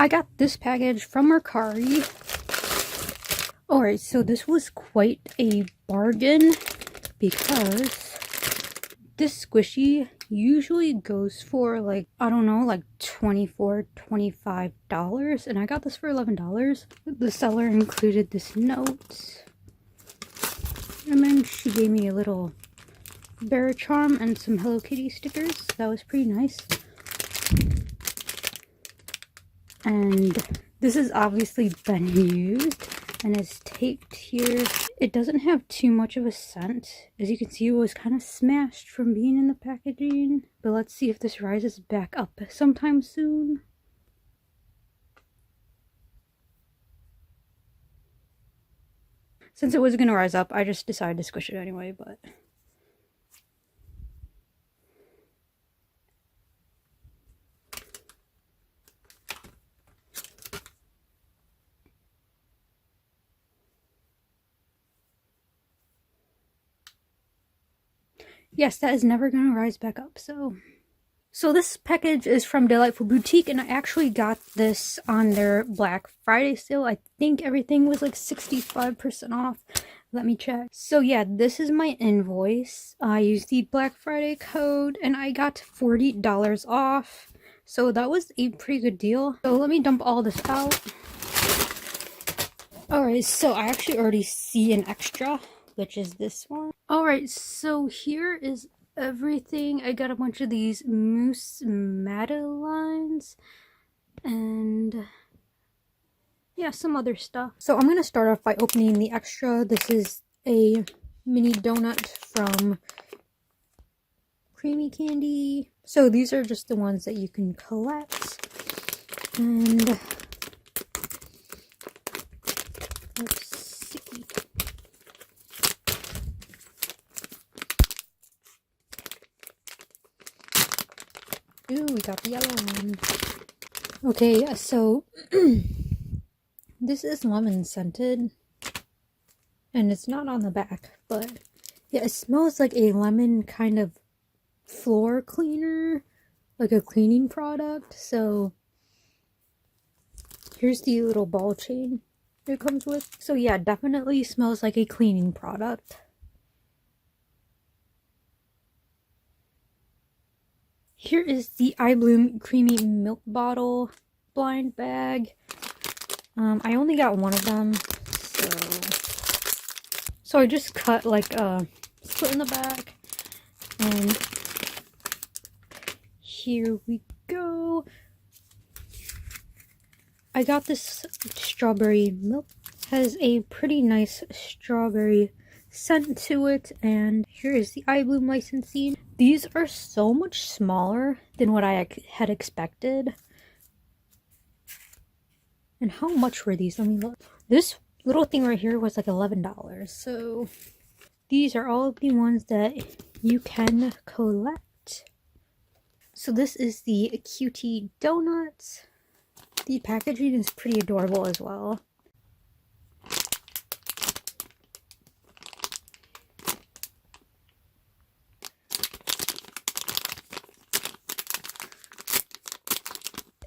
I got this package from Mercari. Alright, so this was quite a bargain because this squishy usually goes for like, I don't know, like $24, $25, and I got this for $11. The seller included this note, and then she gave me a little bear charm and some Hello Kitty stickers. That was pretty nice. And this has obviously been used and is taped here. It doesn't have too much of a scent. As you can see, it was kind of smashed from being in the packaging. But let's see if this rises back up sometime soon. Since it was going to rise up, I just decided to squish it anyway, but... yes, that is never going to rise back up, so this package is from Deliteful Boutique, and I actually got this on their Black Friday sale. I think everything was like 65% off. Let me check. So yeah, this is my invoice. I used the Black Friday code, and I got $40 off. So that was a pretty good deal. So let me dump all this out. Alright, so I actually already see an extra, which is this one. Alright, so here is everything. I got a bunch of these Mousse Madeleines and yeah, some other stuff. So I'm gonna start off by opening the extra. This is a mini donut from Creamiicandy. So these are just the ones that you can collect. And let's see. Ooh, we got the yellow one. Okay, so this is lemon scented, and it's not on the back, but yeah, it smells like a lemon kind of floor cleaner, like a cleaning product. So here's the little ball chain it comes with. So yeah, definitely smells like a cleaning product. Here is the iBloom Creamy Milk Bottle blind bag. I only got one of them, so I just cut like a split in the back, and here we go. I got this strawberry milk. Has a pretty nice strawberry scent to it, and here is the iBloom licensing. These are so much smaller than what I had expected. And how much were these? Let me look. This little thing right here was like $11. So these are all of the ones that you can collect. So this is the Cutie Donut. The packaging is pretty adorable as well.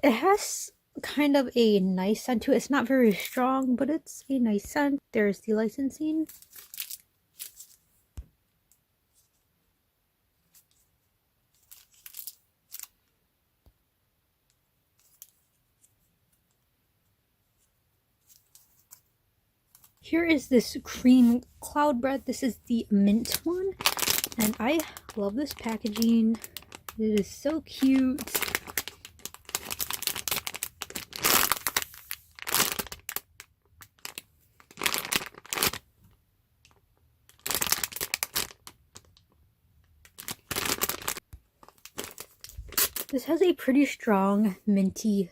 It has kind of a nice scent to it. It's not very strong, but it's a nice scent. There's the licensing. Here is this cream cloud bread. This is the mint one, and I love this packaging. It is so cute. This has a pretty strong minty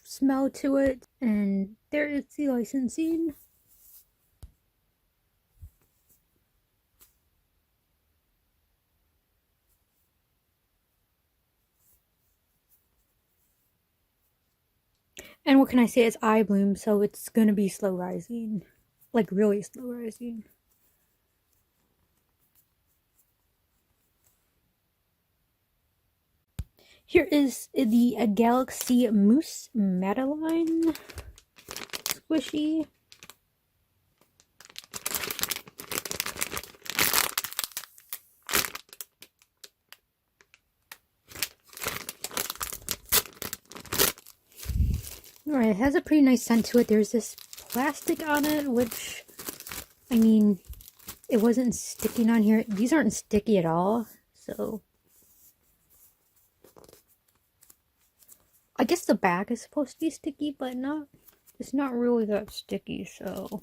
smell to it, and there is the licensing. And what can I say? It's iBloom, so it's gonna be slow rising. Like, really slow rising. Here is the Galaxy Mousse Madeleine squishy. Alright, it has a pretty nice scent to it. There's this plastic on it, which, I mean, it wasn't sticking on here. These aren't sticky at all, so I guess the back is supposed to be sticky, but it's not really that sticky, so.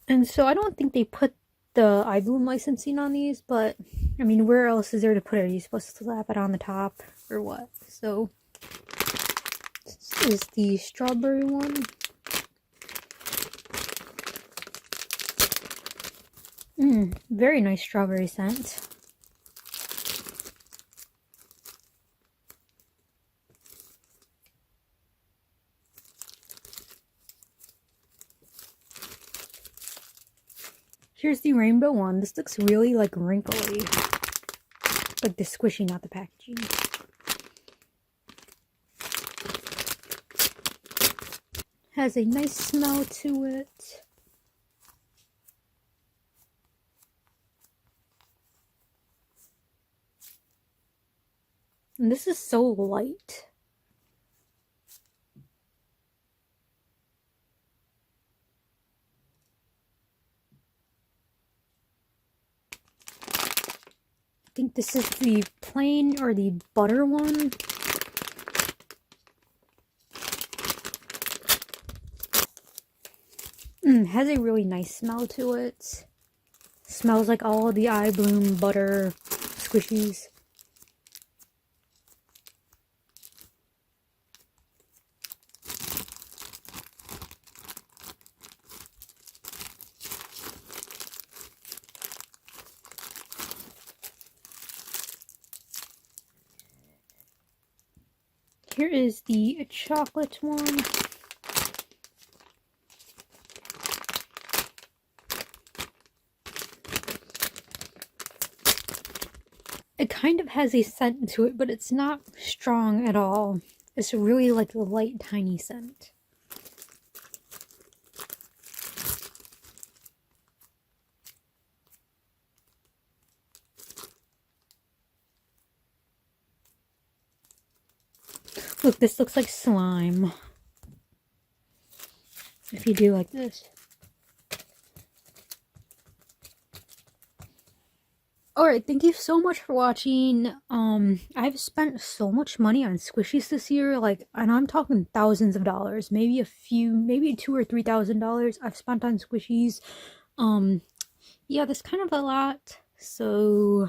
And so I don't think they put the iBloom licensing on these, but I mean, where else is there to put it? Are you supposed to slap it on the top or what? So this is the strawberry one. Very nice strawberry scent. Here's the rainbow one. This looks really like wrinkly. Like the squishy, not the packaging. Has a nice smell to it. And this is so light. I think this is the plain or the butter one. Has a really nice smell to it. Smells like all of the iBloom butter squishies. Here is the chocolate one. It kind of has a scent to it, but it's not strong at all. It's really like a light, tiny scent. Look, this looks like slime. If you do like this. Alright, thank you so much for watching. I've spent so much money on squishies this year, like, and I'm talking thousands of dollars, maybe maybe $2,000 or $3,000 I've spent on squishies. Yeah, that's kind of a lot, so